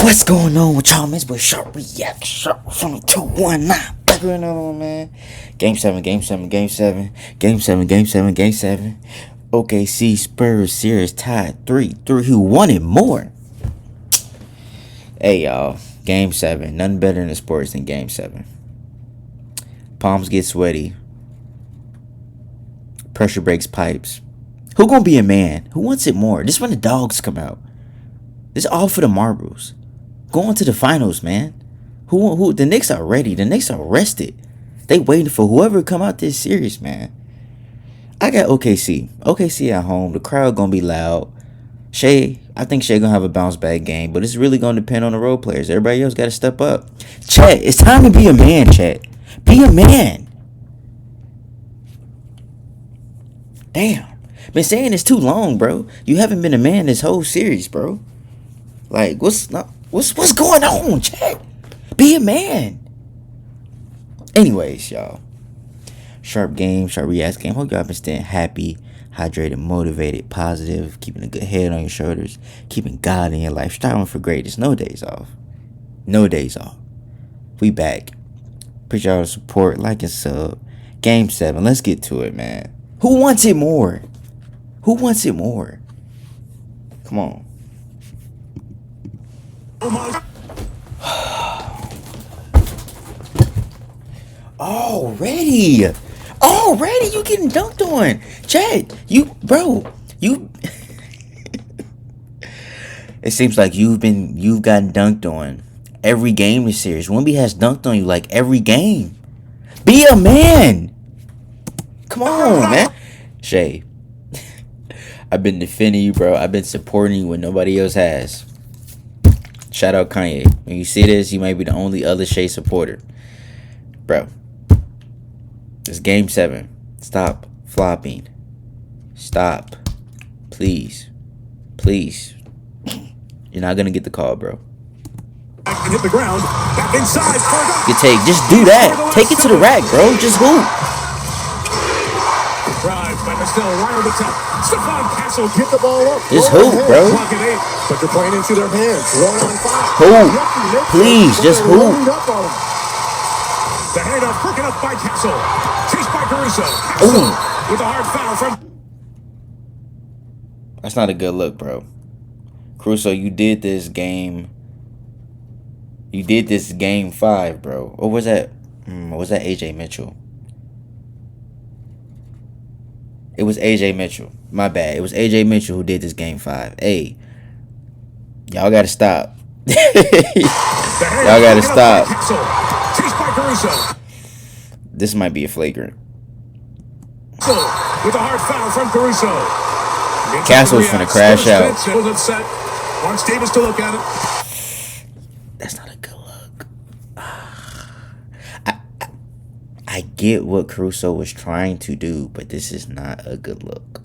What's going on with y'all, man? It's boy Sharp React Sharp from 219. Back with another one, man. Game 7, Game 7, Game 7, Game 7, Game 7, Game 7. OKC Spurs series tied 3-3. Who wanted more? Hey, y'all. Game 7. Nothing better in the sports than Game 7. Palms get sweaty. Pressure breaks pipes. Who gonna be a man? Who wants it more? This is when the dogs come out. This is all for the marbles. Going to the finals, man. Who? The Knicks are ready. The Knicks are rested. They waiting for whoever come out this series, man. I got OKC. OKC at home. The crowd gonna be loud. I think Shea gonna have a bounce back game, but it's really gonna depend on the role players. Everybody else gotta step up. Chet, it's time to be a man, Chet. Be a man. Damn. Been saying this too long, bro. You haven't been a man this whole series, bro. Like, what's going on, Chet? Be a man. Anyways, y'all. Sharp game, sharp react game. Hope y'all been staying happy, hydrated, motivated, positive, keeping a good head on your shoulders, keeping God in your life, striving for greatness. No days off. No days off. We back. Appreciate y'all support, like and sub. Game 7. Let's get to it, man. Who wants it more? Who wants it more? Come on. Already you getting dunked on. Chet, you it seems like you've gotten dunked on every game this series. Wemby has dunked on you like every game. Be a man. Come on, man. Shay, I've been defending you, bro. I've been supporting you when nobody else has. Shout out Kanye. When you see this, you might be the only other Shay supporter. Bro. It's Game 7. Stop flopping. Stop. Please. Please. You're not going to get the call, bro. Hit the ground. Back inside. Just do that. Take it to the rack, bro. Just hoop. Drive by Michelle right on the top. Stephon Castle get the ball up. Just hoop, bro. But they're playing into their hands. 1 on 5. Hoop. Please, just hoop. The handoff broken up by Castle. Chased by Caruso. Castle with a hard foul from. That's not a good look, bro. Caruso, you did this game 5, bro. Or was that AJ Mitchell? It was AJ Mitchell. My bad. It was AJ Mitchell who did this game 5. Hey, y'all gotta stop. Y'all gotta stop. This might be a flagrant. With a hard foul from Caruso. Castle's finna crash out. Wants Davis to look at it. That's not a good look. I get what Caruso was trying to do, but this is not a good look.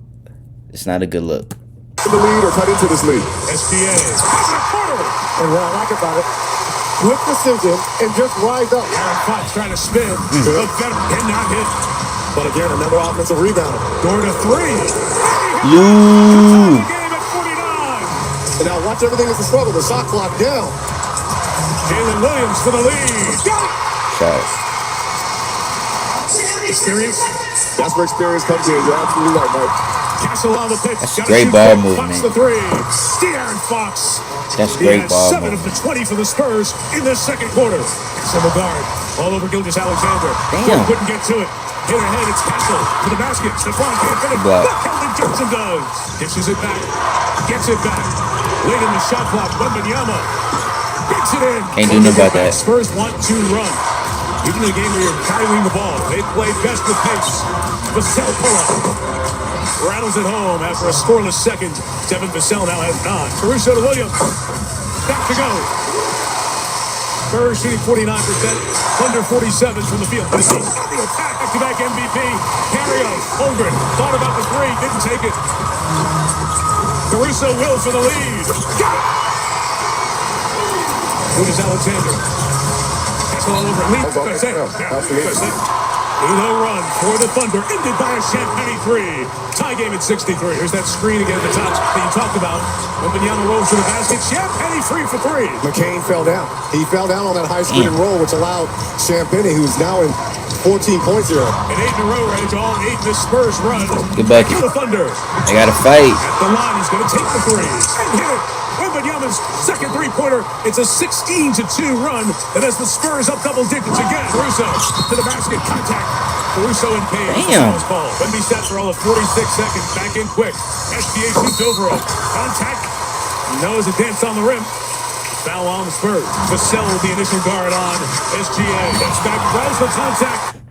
It's not a good look. The lead or cut into this lead. SBA. And what I like about it, quick decision and just rise up. Aaron Fox trying to spin. Good better and not hit. But again, another offensive rebound. Door to 3. Lou. Game at 49. And now watch everything as a struggle. The shot clock down. Jalen Williams for the lead. Shot. Experience. That's where experience comes in. You're absolutely right, Mike. Castle on the pitch. That's great ball movement. Fox the 3. De'Aaron Fox. That's great ball 7 of the 20 for the Spurs in this second quarter. Castle guard. All over Gilgeous-Alexander. Damn. Couldn't get to it. Hit ahead. It's Castle to the basket. Stephon can't finish. But Keldon Johnson does. Dishes it back. Gets it back. Late in the shot clock. Wembanyama. Gets it in. Can't do nothing about that. Spurs want to run. Even in a game where you're carrying the ball, they play best with pace. Vassell pull-up. Rattles it home after a scoreless second. Devin Vassell now has 9. Caruso to Williams. Back to go. Spurs shooting 49%. Under 47 from the field. On the attack. Back-to-back MVP. Cario. Holmgren. Thought about the 3. Didn't take it. Caruso will for the lead. Got it! Gilgeous-Alexander. All over. No run for the Thunder, ended by a Champagne three. Tie game at 63. Here's that screen again at the top that you talked about. Wembanyama rolls to the basket. Champagne free for three. McCain fell down. He fell down on that high screen and roll, which allowed Champagne, who's now in 14 points here. An 8 in a row, Reg. All 8 in the Spurs run. Good bucket. To the Thunder. They got to fight. At the line, he's going to take the three and hit it. Wembanyama's second three-pointer. It's a 16-2 run that has the Spurs up double digits again. Caruso to the basket, contact. Caruso in pain. Damn. Wemby set for all of 46 seconds. Back in quick. SGA shoots over him. Contact. Knows a dance on the rim. Foul on the Spurs. Vassell with the initial guard on SGA. That's back. Wells for contact.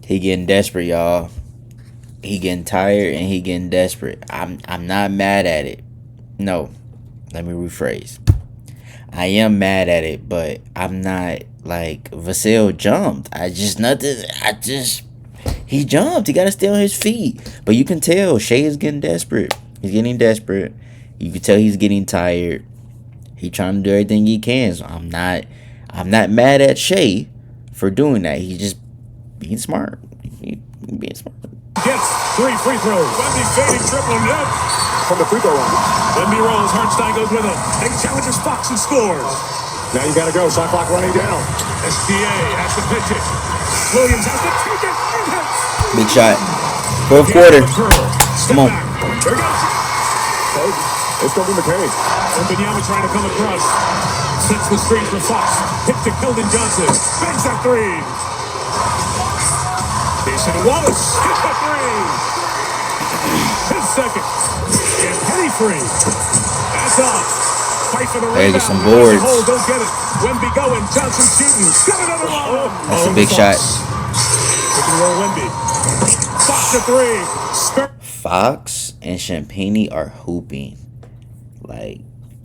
He getting desperate, y'all. He getting tired and he getting desperate. I'm not mad at it. No, let me rephrase. I am mad at it, but I'm not like Vassell jumped. He jumped. He got to stay on his feet. But you can tell Shea is getting desperate. He's getting desperate. You can tell he's getting tired. He trying to do everything he can. So I'm not mad at Shea for doing that. He's just being smart. He being smart. Gets 3 free throws. Wemby fading, triple net. From the free throw line. Wemby rolls. Hartenstein goes with him. They challenges Fox and scores. Now you got to go. Shot clock running down. SGA has to pitch it. Williams has to take it. Big shot. Fourth quarter. Come on. There goes. Okay. It's going to be McCain. Wembanyama trying to come across. Sets the screen for Fox. Hit to Keldon Johnson. Banks that three. Jason Wallace. Hit that three. His second. And Penny free. That's off. Fight for the rebound. Get some boards. Don't get it. Wemby going. Johnson shooting. Got another one. That's a big shot. Pick and roll Wemby. Fox to three. Fox and Champagne are hooping. Like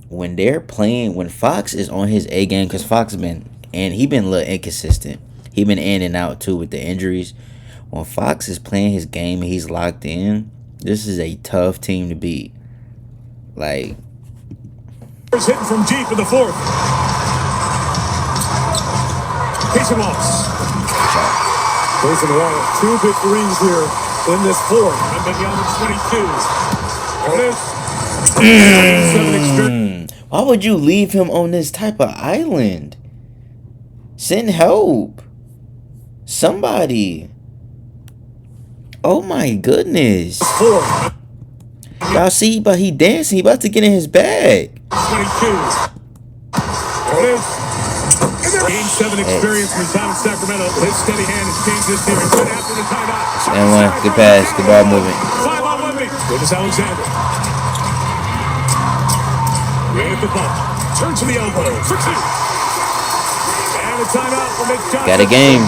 when they're playing, when Fox is on his A game, because Fox been a little inconsistent. He been in and out too with the injuries. When Fox is playing his game and he's locked in, this is a tough team to beat. Like hitting from deep in the fourth. Jason Wallace. Jason Wallace. 2 big threes here in this fourth. Wembanyama 22. Why would you leave him on this type of island? Send help. Somebody. Oh my goodness. Y'all see, but he dancing. He about to get in his bag. 22. Game 7 experience from time in Sacramento. His steady hand has changed this series. Good after the timeout. And one. Good pass. Good ball movement. 5 on Wemby. Curtis Alexander. Way at the bump. Turn to the elbow. For two. And a timeout for Mitch Johnson. Got a game.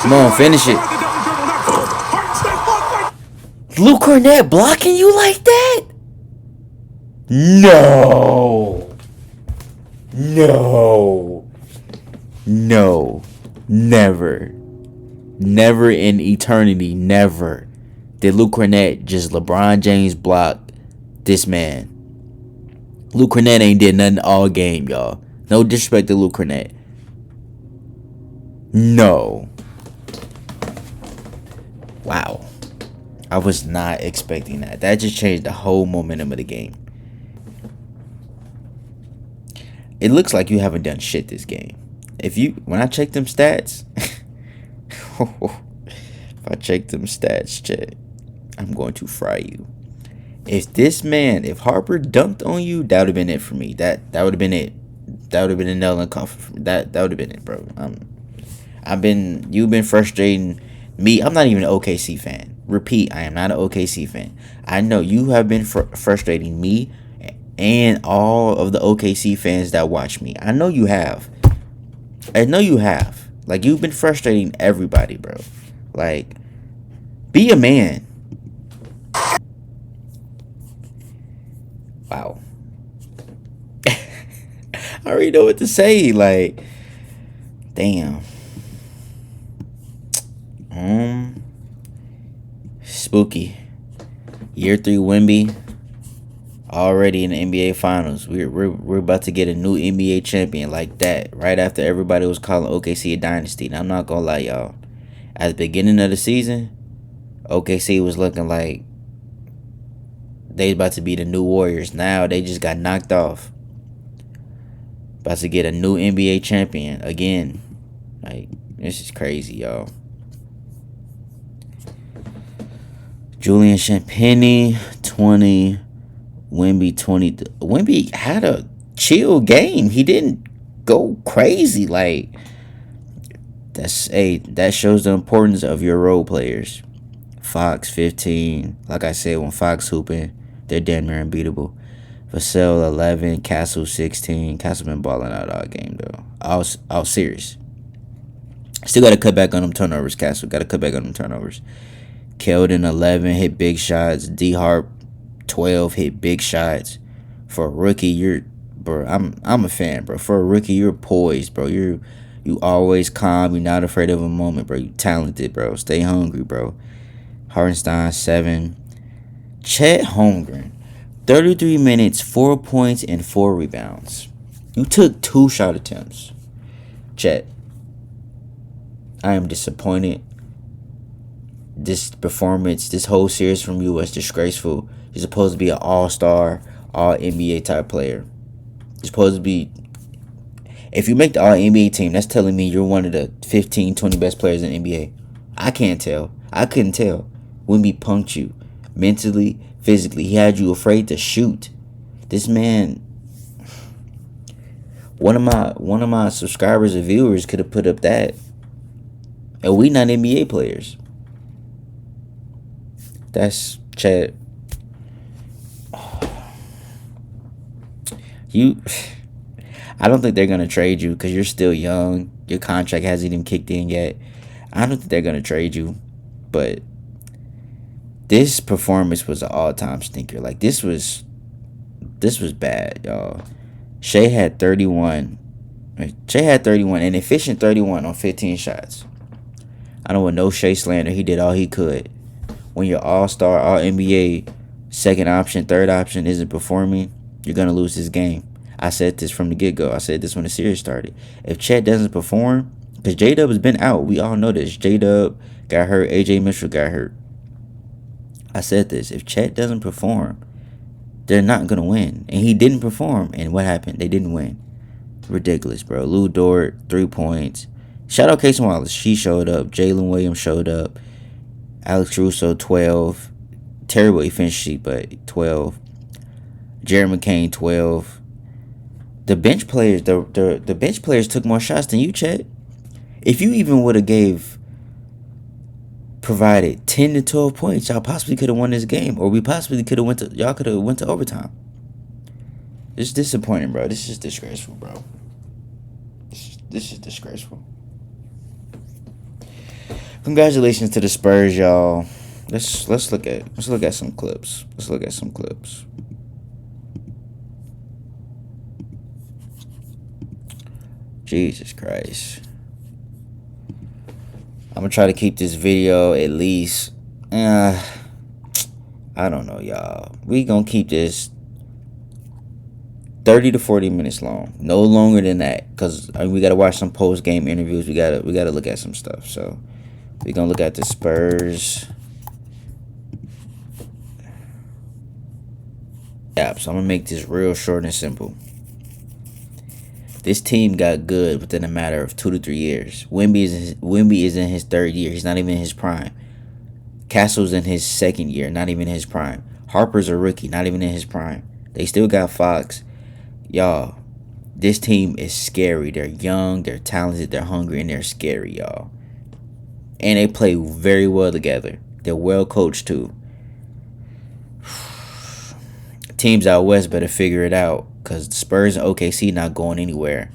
Come on, finish it. Luke Cornett blocking you like that? No. Never. Never in eternity, never did Luke Cornett just LeBron James block this man. Luke Cornett ain't did nothing all game, y'all. No disrespect to Luke Cornett. No. Wow. I was not expecting that. That just changed the whole momentum of the game. It looks like you haven't done shit this game. When I check them stats, if I check them stats, Chet, I'm going to fry you. If Harper dunked on you, that would have been it for me. That would have been it. That would have been a nail in the coffin for me. That would have been it, bro. You've been frustrating me. I'm not even an OKC fan. Repeat, I am not an OKC fan. I know you have been frustrating me and all of the OKC fans that watch me. I know you have. Like, you've been frustrating everybody, bro. Like, be a man. Wow. I already know what to say. Like, damn. Spooky. Year 3 Wemby. Already in the NBA Finals. We're about to get a new NBA champion like that. Right after everybody was calling OKC a dynasty. And I'm not gonna lie, y'all. At the beginning of the season, OKC was looking like they about to be the new Warriors. Now they just got knocked off. About to get a new NBA champion again. Like, this is crazy, y'all. Julian Champagny, 20. Wemby, 20. Wemby had a chill game. He didn't go crazy. Like, that shows the importance of your role players. Fox, 15. Like I said, when Fox hooping, they're damn near unbeatable. Vassell, 11. Castle, 16. Castle been balling out all game, though. All serious. Still got to cut back on them turnovers, Castle. Got to cut back on them turnovers. Keldon, 11. Hit big shots. D-Harp, 12. Hit big shots. For a rookie, I'm a fan, bro. For a rookie, you're poised, bro. You always calm. You're not afraid of a moment, bro. You talented, bro. Stay hungry, bro. Hartenstein, 7. Chet Holmgren, 33 minutes, 4 points, and 4 rebounds. You took 2 shot attempts. Chet, I am disappointed. This performance, this whole series from you was disgraceful. You're supposed to be an all-star, all-NBA type player. You're supposed to be... If you make the all-NBA team, that's telling me you're one of the 15, 20 best players in the NBA. I can't tell. I couldn't tell. Wemby punked you. Mentally, physically. He had you afraid to shoot. This man... One of my subscribers and viewers could have put up that. And we not NBA players. That's Chet. I don't think they're going to trade you because you're still young. Your contract hasn't even kicked in yet. I don't think they're going to trade you. But this performance was an all-time stinker. Like, this was bad, y'all. Shea had 31. Shea had 31, an efficient 31 on 15 shots. I don't want no Shea slander. He did all he could. When your all-star, all-NBA, second option, third option isn't performing, you're going to lose this game. I said this from the get-go. I said this when the series started. If Chet doesn't perform, because J-Dub has been out. We all know this. J-Dub got hurt. A.J. Mitchell got hurt. I said this. If Chet doesn't perform, they're not going to win. And he didn't perform. And what happened? They didn't win. Ridiculous, bro. Lou Dort, 3 points. Shout out Casey Wallace. She showed up. Jalen Williams showed up. Alex Russo, 12. Terrible efficiency, but 12. Jerry McCain, 12. The bench players, the bench players took more shots than you, Chet. If you even would have provided 10 to 12 points, y'all possibly could have won this game, or we possibly could have went to overtime. This is disappointing, bro. This is disgraceful, bro. This is disgraceful. Congratulations to the Spurs, y'all. Let's look at some clips. Let's look at some clips. Jesus Christ. I'm gonna try to keep this video at least I don't know, y'all. We gonna keep this 30 to 40 minutes long. No longer than that. Cause we gotta watch some post game interviews. We gotta look at some stuff. So we're gonna look at the Spurs. Yeah, so I'm gonna make this real short and simple. This team got good within a matter of 2 to 3 years. Wemby is in his 3rd year. He's not even in his prime. Castle's in his 2nd year, not even in his prime. Harper's a rookie, not even in his prime. They still got Fox. Y'all, this team is scary. They're young, they're talented, they're hungry, and they're scary, y'all. And they play very well together. They're well coached, too. Teams out west better figure it out, because the Spurs and OKC not going anywhere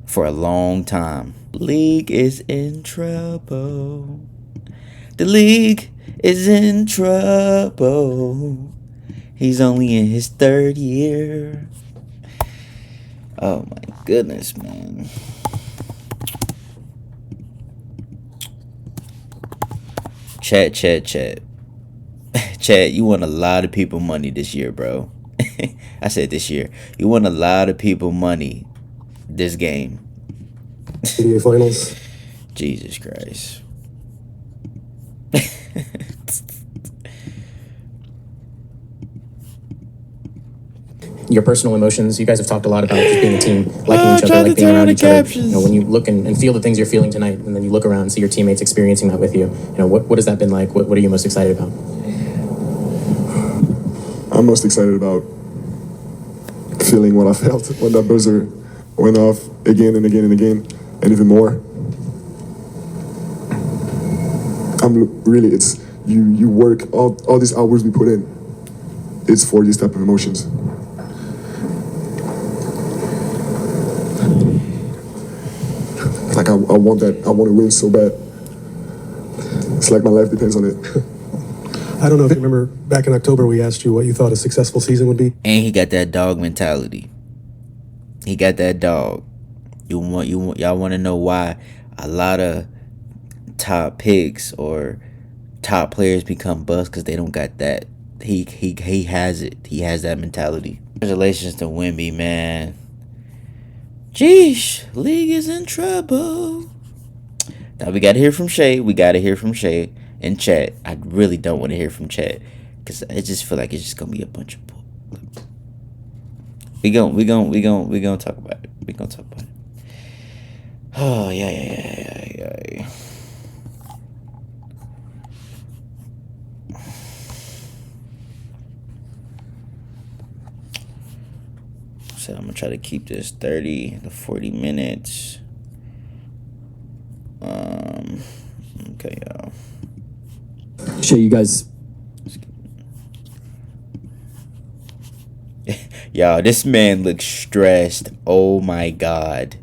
for a long time. League is in trouble. The league is in trouble. He's only in his 3rd year. Oh my goodness, man. Chet. Chet, you won a lot of people money this year, bro. I said this year. You won a lot of people money this game. NBA Finals. Jesus Christ. Your personal emotions. You guys have talked a lot about just being a team, liking each other, like being around each other. You know, when you look and feel the things you're feeling tonight, and then you look around and see your teammates experiencing that with you. You know, what has that been like? What are you most excited about? I'm most excited about feeling what I felt when that buzzer went off again and again and again, and even more. It's you work all these hours we put in. It's for these type of emotions. Like I want that. I want to win so bad. It's like my life depends on it. I don't know if you remember back in October we asked you what you thought a successful season would be. And he got that dog mentality. He got that dog. Y'all want to know why a lot of top picks or top players become bust? Because they don't got that. He has it. He has that mentality. Congratulations to Wemby, man. Jeez, league is in trouble. Now we gotta hear from Shay. And Chet. I really don't want to hear from Chet because I just feel like it's just gonna be a bunch of bull. We gonna talk about it. Oh yeah. So I'm gonna try to keep this 30 to 40 minutes. Okay, y'all. Shay, you guys. Y'all, this man looks stressed. Oh my God.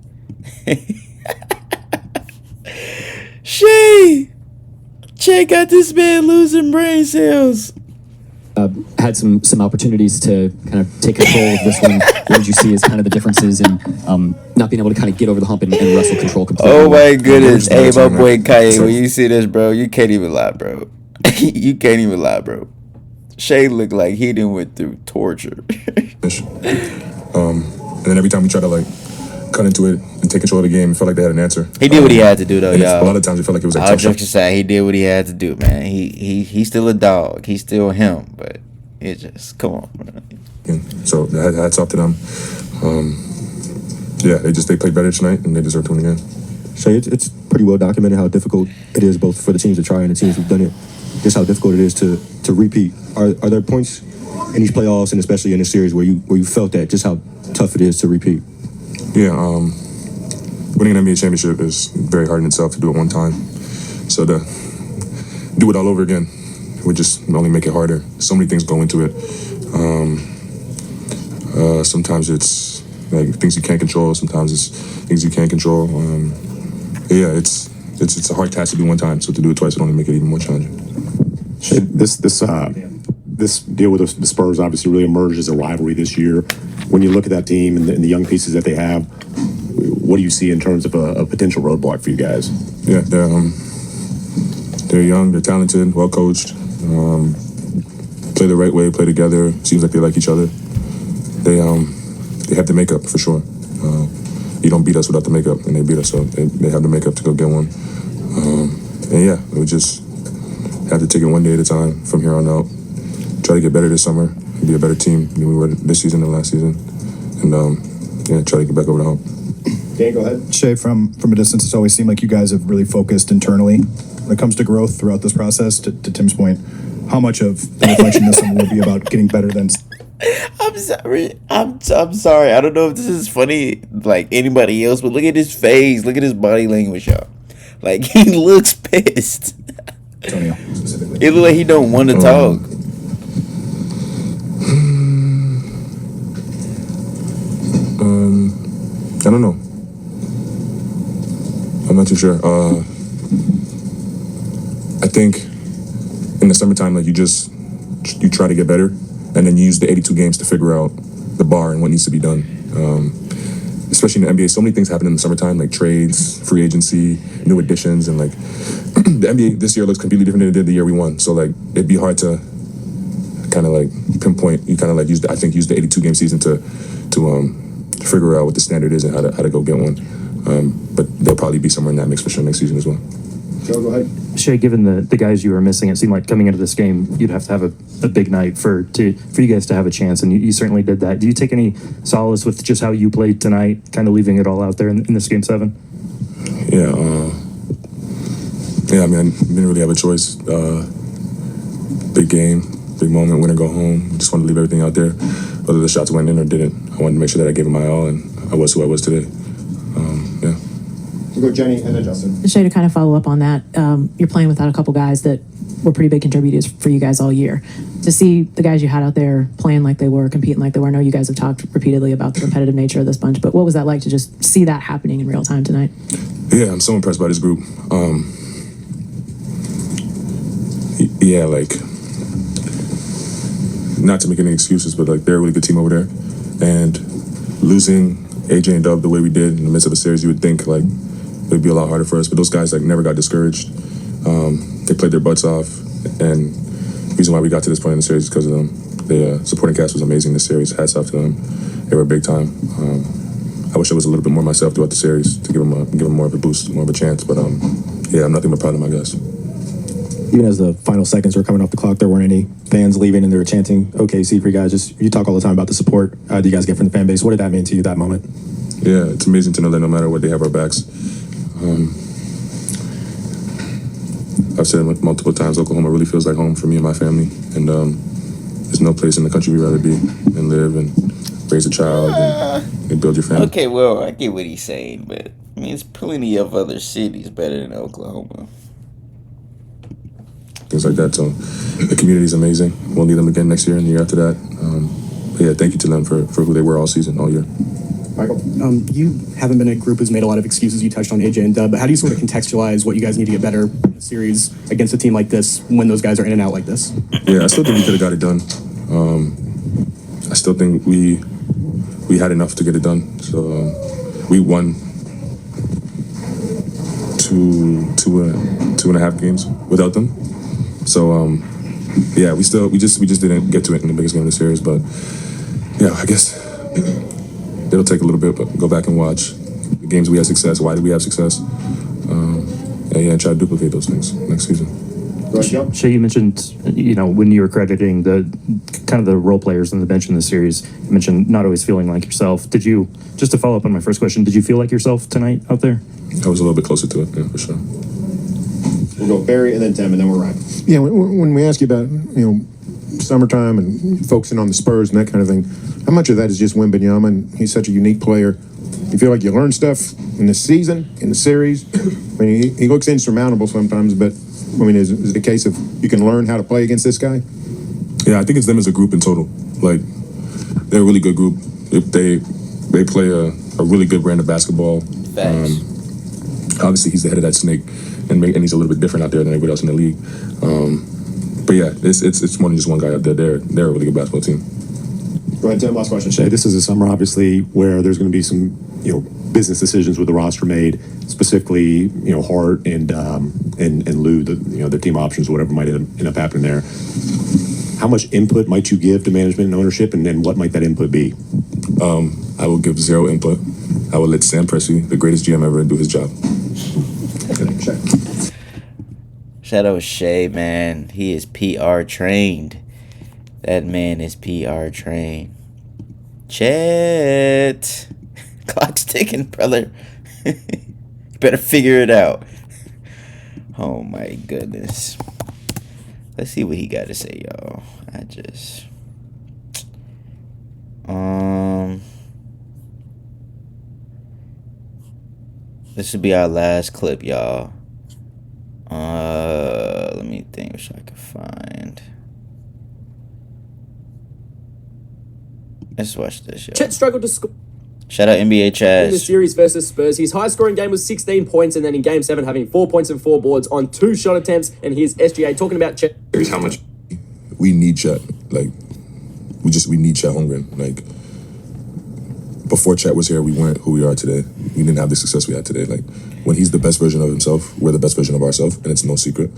Shay got this man losing brain cells. Had some opportunities to kind of take control of this one. What did you see as kind of the differences in not being able to kind of get over the hump and wrestle control completely? Oh my goodness. Hey, my boy Kai, when you see this, bro, you can't even lie, bro. You can't even lie, bro. Shay looked like he done went through torture. And then every time we try to like cut into it and take control of the game, it felt like they had an answer. He did what he had to do, though, y'all. A lot of times it felt like it was like I'll tough joke aside, he did what he had to do, man. He's still a dog. He's still him, but it just, come on, man. So hats off to them. Yeah, they played better tonight and they deserve to win again. So it's pretty well documented how difficult it is both for the teams to try and the teams who've done it. Just how difficult it is to repeat. Are there points in these playoffs and especially in this series where you felt that just how tough it is to repeat? Yeah, winning an NBA championship is very hard in itself to do it one time. So to do it all over again would just only make it harder. So many things go into it. Sometimes it's like things you can't control. Sometimes it's things you can't control. Yeah, it's a hard task to do one time. So to do it twice would only make it even more challenging. This deal with the Spurs obviously really emerged as a rivalry this year. When you look at that team and the young pieces that they have, what do you see in terms of a potential roadblock for you guys? Yeah, they're young, they're talented, well coached, play the right way, play together. Seems like they like each other. They have the makeup for sure. You don't beat us without the makeup, and they beat us, so they have the makeup to go get one. And yeah, we just have to take it one day at a time from here on out. Try to get better this summer, be a better team than we were this season and last season, and yeah, try to get back over the hump. Dan, go ahead. Shay, from a distance, it's always seemed like you guys have really focused internally when it comes to growth throughout this process. To Tim's point, how much of the reflection this summer will be about getting better than? I'm sorry. I'm sorry. I don't know if this is funny like anybody else, but look at his face. Look at his body language, y'all. Like, he looks pissed. Antonio, specifically. It looks like he don't want to talk. I don't know. I'm not too sure. I think in the summertime, like you try to get better, and then you use the 82 games to figure out the bar and what needs to be done. Especially in the NBA, so many things happen in the summertime, like trades, free agency, new additions, and like the NBA this year looks completely different than it did the year we won. So like it'd be hard to kind kind of like pinpoint. You kind of like use the 82 game season to figure out what the standard is and how to go get one. But they'll probably be somewhere in that mix for sure next season as well. Joe, go ahead. Shea, given the guys you were missing, it seemed like coming into this game, you'd have to have a big night for you guys to have a chance, and you certainly did that. Do you take any solace with just how you played tonight, kind of leaving it all out there in this Game 7? Yeah, I mean, I didn't really have a choice. Big game, big moment, win or go home. Just wanted to leave everything out there, whether the shots went in or didn't. I wanted to make sure that I gave it my all, and I was who I was today. Yeah. We'll go Jenny and then Justin. Shay, to kind of follow up on that, you're playing without a couple guys that were pretty big contributors for you guys all year. To see the guys you had out there playing like they were, competing like they were, I know you guys have talked repeatedly about the competitive nature of this bunch, but what was that like to just see that happening in real time tonight? Yeah, I'm so impressed by this group. Yeah, like, not to make any excuses, but like they're a really good team over there. And losing AJ and Dub the way we did in the midst of the series, you would think like it would be a lot harder for us. But those guys like never got discouraged. They played their butts off, and the reason why we got to this point in the series is because of them. The supporting cast was amazing this series. Hats off to them. They were big time. I wish I was a little bit more myself throughout the series to give them more of a boost, more of a chance. But yeah, I'm nothing but proud of my guys. Even as the final seconds were coming off the clock, there weren't any fans leaving and they were chanting OKC for you guys. You talk all the time about the support you guys get from the fan base. What did that mean to you that moment? Yeah, it's amazing to know that no matter what, they have our backs. I've said it multiple times, Oklahoma really feels like home for me and my family. And there's no place in the country we'd rather be and live and raise a child and build your family. Okay, well, I get what he's saying, but I mean, there's plenty of other cities better than Oklahoma. Things like that. So the community is amazing. We'll need them again next year and the year after that. But yeah, thank you to them for who they were all season, all year. Michael? You haven't been a group who's made a lot of excuses. You touched on AJ and Dub, but how do you sort of contextualize what you guys need to get better in a series against a team like this when those guys are in and out like this? Yeah, I still think we could have got it done. I still think we had enough to get it done. So we won two and a half games without them. So yeah, we just didn't get to it in the biggest game of the series. But yeah, I guess it'll take a little bit, but go back and watch the games we had success. Why did we have success? And try to duplicate those things next season. Shay, you mentioned, when you were crediting the kind of the role players on the bench in the series, you mentioned not always feeling like yourself. Did you, just to follow up on my first question, did you feel like yourself tonight out there? I was a little bit closer to it, yeah, for sure. We'll go Barry and then Tim, and then we're right. Yeah, when we ask you about, summertime and focusing on the Spurs and that kind of thing, how much of that is just Wembanyama, and he's such a unique player? You feel like you learn stuff in the season, in the series? I mean, he looks insurmountable sometimes, but, I mean, is it a case of you can learn how to play against this guy? Yeah, I think it's them as a group in total. Like, they're a really good group. They play a really good brand of basketball. Obviously, he's the head of that snake, and he's a little bit different out there than everybody else in the league. But yeah, it's more than just one guy out there. They're a really good basketball team. Go ahead, Tim. Last question. Shay, this is a summer, obviously, where there's going to be some, business decisions with the roster made, specifically, Hart and Lou, the team options, whatever might end up happening there. How much input might you give to management and ownership, and then what might that input be? I will give zero input. I will let Sam Presti, the greatest GM ever, do his job. Shout out Shay, man. He is PR trained. That man is PR trained. Chet. Clock's ticking, brother. You better figure it out. Oh my goodness. Let's see what he got to say, y'all. This will be our last clip, y'all. Let me think which I can find. Let's watch this, y'all. Chet struggled to score Shout out NBA Chaz. in the series versus Spurs. His high scoring game was 16 points, and then in game 7 having 4 points and 4 boards on 2 shot attempts. And here's SGA talking about Chet. Here's how much we need Chet. Like, we need Chet Holmgren. Like, before Chet was here, we weren't who we are today. We didn't have the success we had today. Like, when he's the best version of himself, we're the best version of ourselves, and it's no secret.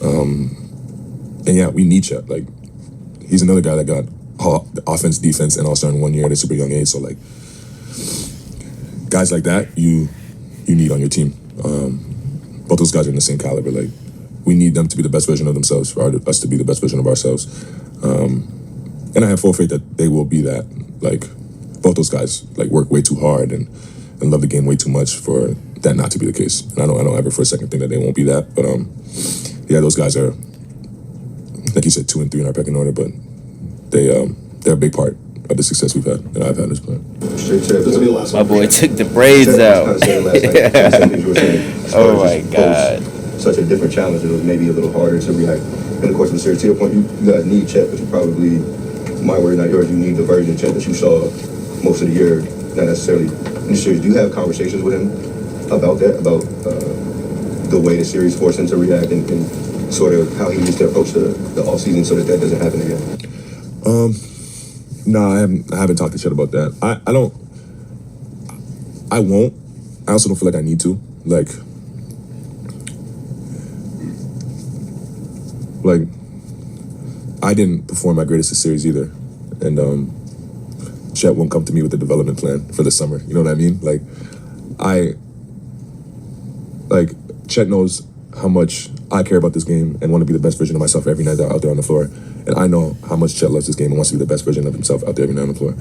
And yeah, we need Chet. Like, he's another guy that got offense, defense, and all-star in 1 year at a super young age. So like guys like that, you need on your team. Both those guys are in the same caliber. Like we need them to be the best version of themselves for us to be the best version of ourselves. And I have full faith that they will be that. Like both those guys like work way too hard and love the game way too much for that not to be the case. And I don't ever for a second think that they won't be that. But yeah, those guys are, like you said, 2 and 3 in our pecking order, but they're a big part of the success we've had and I've had as player. My boy took the braids out. Oh my God. Such a different challenge. It was maybe a little harder to react in the course of the series. To your point, you guys need Chet, but you probably, my word, not yours, you need the version of Chet that you saw most of the year, not necessarily in the series. Do you have conversations with him about that, about the way the series forced him to react and sort of how he needs to approach the offseason so that doesn't happen again? No, I haven't talked to Chet about that. I won't. I also don't feel like I need to. Like I didn't perform my greatest this series either. And Chet won't come to me with a development plan for the summer. You know what I mean? Chet knows how much I care about this game and want to be the best version of myself every night out there on the floor. And I know how much Chet loves this game and wants to be the best version of himself out there every night on the floor.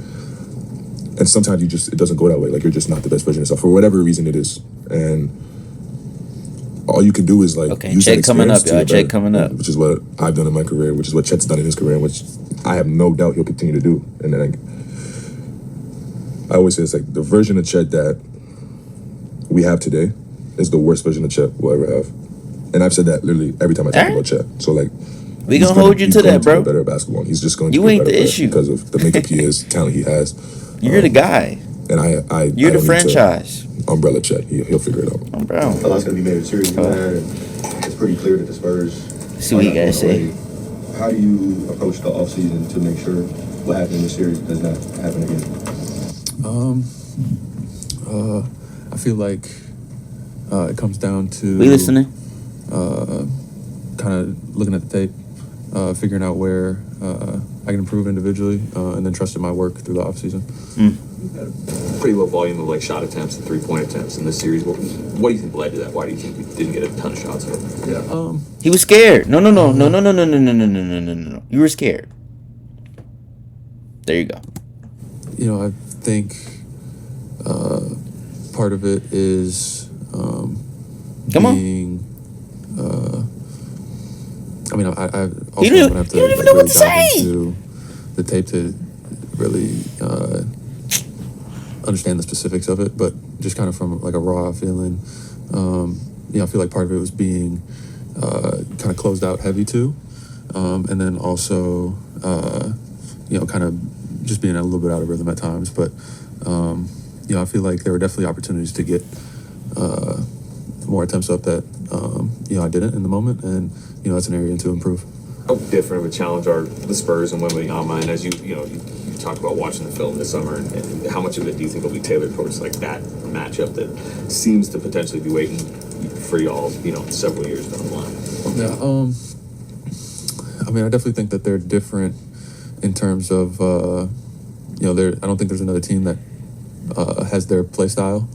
And sometimes it doesn't go that way. Like you're just not the best version of yourself for whatever reason it is. And all you can do is use that Chet coming up, experience to y'all. get Chet better, coming up. which is what I've done in my career, which is what Chet's done in his career, which I have no doubt he'll continue to do. And then I always say it's like the version of Chet that we have today is the worst version of Chet we'll ever have. And I've said that literally every time I talk about Chet. So we gonna hold you to that, bro. Get better at basketball. He's just going to You get ain't better the at it issue because of the makeup he is, talent he has. You're the guy. And you're the don't need to franchise. Umbrella Chet. He'll figure it out. Oh, bro. A lot's going to be made of the series, man. And it's pretty clear that the Spurs. See what you guys say. How do you approach the offseason to make sure what happened in the series does not happen again? I feel like it comes down to We listening? Kind of looking at the tape, figuring out where I can improve individually, and then trusting my work through the offseason. Pretty low volume of shot attempts and 3-point attempts in this series. What do you think led to that? Why do you think we didn't get a ton of shots? Yeah. He was scared. No. You were scared. There you go. I think part of it is being. I mean, I also don't have to really dive into the tape to really understand the specifics of it, but just kind of from a raw feeling. I feel like part of it was being kind of closed out heavy too, and then also kind of just being a little bit out of rhythm at times. But I feel like there were definitely opportunities to get more attempts up that I didn't in the moment, and that's an area to improve. How different of a challenge are the Spurs and Wembanyama? And as you talk about watching the film this summer, and how much of it do you think will be tailored towards that matchup that seems to potentially be waiting for y'all, several years down the line? Yeah. I mean, I definitely think that they're different in terms of I don't think there's another team that has their play style,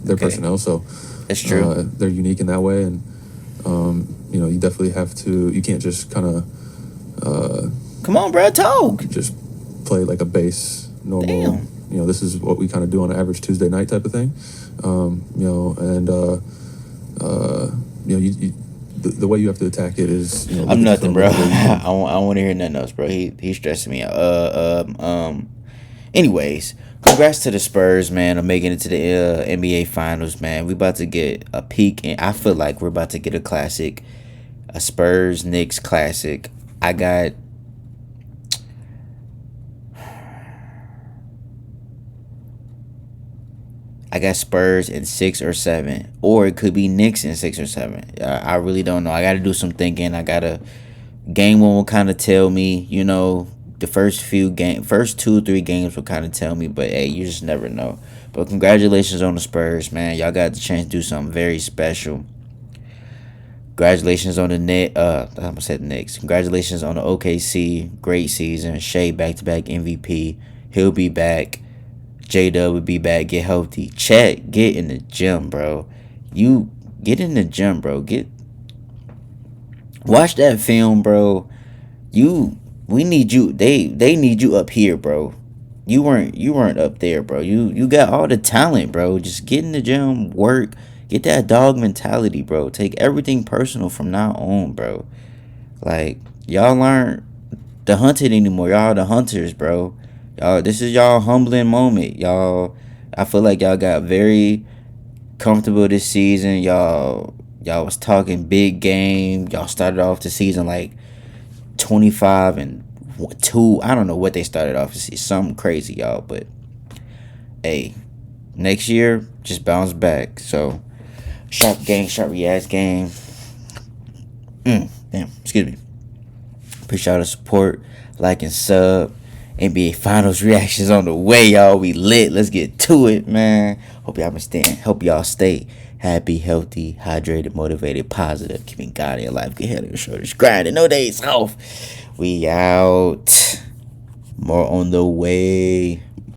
their personnel. So that's true. They're unique in that way, and you definitely have to. You can't just kind of come on, Brad. Talk. Just play like a base normal. Damn. This is what we kind of do on an average Tuesday night type of thing. The way you have to attack it is. I'm nothing, bro. I don't want to hear nothing else, bro. He's stressing me out. Anyways, congrats to the Spurs, man, on making it to the NBA Finals, man. We about to get a peek, and I feel like we're about to get a classic, a Spurs-Knicks classic. I got Spurs in 6 or 7, or it could be Knicks in 6 or 7. I really don't know. I got to do some thinking. Game one will kind of tell me, the first 2-3 games will kind of tell me, but hey, you just never know. But congratulations on the Spurs, man. Y'all got the chance to do something very special. Congratulations on the net. I'm gonna say the Knicks. Congratulations on the OKC. Great season. Shea back-to-back MVP. He'll be back. J-Dub will be back. Get healthy. Chet, get in the gym, bro. You get in the gym, bro. Watch that film, bro. We need you. They need you up here, bro. You weren't up there, bro. You got all the talent, bro. Just get in the gym, work, get that dog mentality, bro. Take everything personal from now on, bro. Like, y'all aren't the hunted anymore. Y'all the hunters, bro. Y'all, this is y'all humbling moment. Y'all, I feel like y'all got very comfortable this season. Y'all was talking big game. Y'all started off the season like 25-2. I don't know what they started off to see. Something crazy, y'all. But hey, next year, just bounce back. So, sharp game, sharp react game. Damn, excuse me. Appreciate all the support, like and sub. NBA Finals reactions on the way, y'all. We lit. Let's get to it, man. Hope y'all understand. Hope y'all stay happy, healthy, hydrated, motivated, positive. Keeping God in your life. Get ahead of your shoulders. Grinding. No days off. We out. More on the way.